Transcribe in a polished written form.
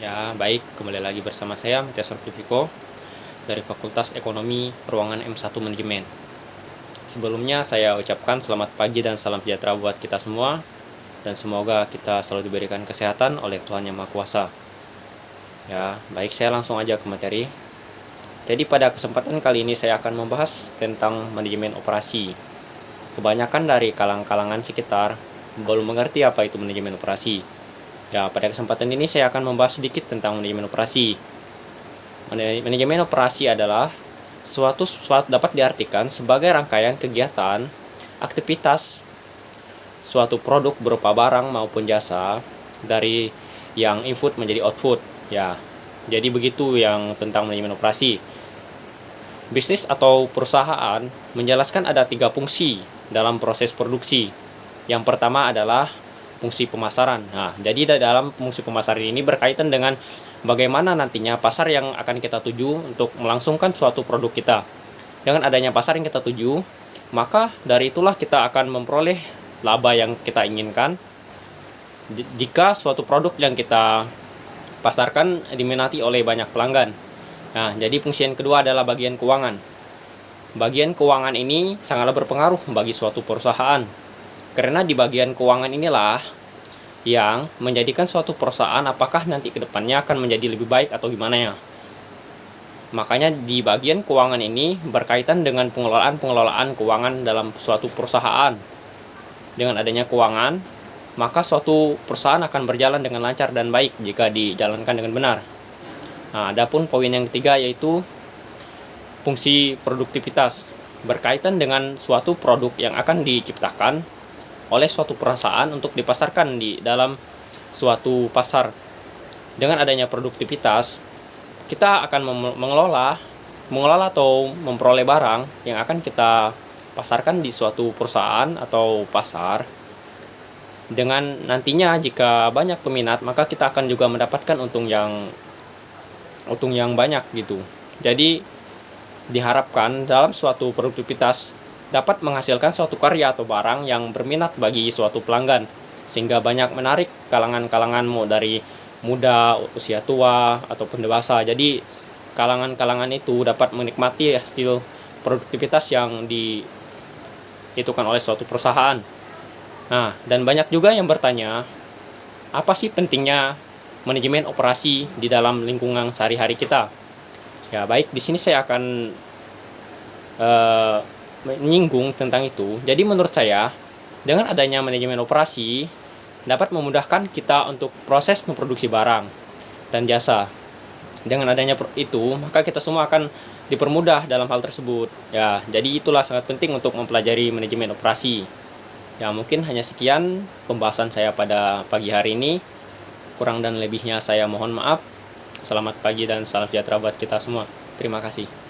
Ya, baik, kembali lagi bersama saya Matias Rokiviko dari Fakultas Ekonomi Ruangan M1 Manajemen. Sebelumnya saya ucapkan selamat pagi dan salam sejahtera buat kita semua, dan semoga kita selalu diberikan kesehatan oleh Tuhan Yang Maha Kuasa. Ya, baik, saya langsung aja ke materi. Jadi pada kesempatan kali ini saya akan membahas tentang manajemen operasi. Kebanyakan dari kalangan sekitar belum mengerti apa itu manajemen operasi. Ya, pada kesempatan ini saya akan membahas sedikit tentang manajemen operasi. Manajemen operasi adalah suatu dapat diartikan sebagai rangkaian kegiatan, aktivitas, suatu produk berupa barang maupun jasa dari yang input menjadi output. Ya, jadi begitu yang tentang manajemen operasi. Bisnis atau perusahaan menjelaskan ada 3 fungsi dalam proses produksi. Yang pertama adalah fungsi pemasaran. Nah, jadi dalam fungsi pemasaran ini berkaitan dengan bagaimana nantinya pasar yang akan kita tuju untuk melangsungkan suatu produk kita. Dengan adanya pasar yang kita tuju, maka dari itulah kita akan memperoleh laba yang kita inginkan jika suatu produk yang kita pasarkan diminati oleh banyak pelanggan. Nah, jadi fungsi yang kedua adalah bagian keuangan. Bagian keuangan ini sangatlah berpengaruh bagi suatu perusahaan. Karena di bagian keuangan inilah yang menjadikan suatu perusahaan apakah nanti ke depannya akan menjadi lebih baik atau gimana ya. Makanya di bagian keuangan ini berkaitan dengan pengelolaan keuangan dalam suatu perusahaan. Dengan adanya keuangan, maka suatu perusahaan akan berjalan dengan lancar dan baik jika dijalankan dengan benar. Nah, adapun poin yang ketiga yaitu fungsi produktivitas, berkaitan dengan suatu produk yang akan diciptakan oleh suatu perusahaan untuk dipasarkan di dalam suatu pasar. Dengan adanya produktivitas, kita akan mengelola atau memperoleh barang yang akan kita pasarkan di suatu perusahaan atau pasar. Dengan nantinya jika banyak peminat, maka kita akan juga mendapatkan untung yang banyak gitu. Jadi diharapkan dalam suatu produktivitas dapat menghasilkan suatu karya atau barang yang berminat bagi suatu pelanggan, sehingga banyak menarik kalangan-kalangan dari muda, usia tua, ataupun dewasa. Jadi kalangan-kalangan itu dapat menikmati hasil produktivitas yang dihitung oleh suatu perusahaan. Nah, dan banyak juga yang bertanya, apa sih pentingnya manajemen operasi di dalam lingkungan sehari-hari kita? Ya, baik, di sini saya akan menyinggung tentang itu. Jadi menurut saya, dengan adanya manajemen operasi dapat memudahkan kita untuk proses memproduksi barang dan jasa. Dengan adanya itu, maka kita semua akan dipermudah dalam hal tersebut. Ya, jadi itulah sangat penting untuk mempelajari manajemen operasi. Ya, mungkin hanya sekian pembahasan saya pada pagi hari ini. Kurang dan lebihnya saya mohon maaf. Selamat pagi dan salam sejahtera buat kita semua. Terima kasih.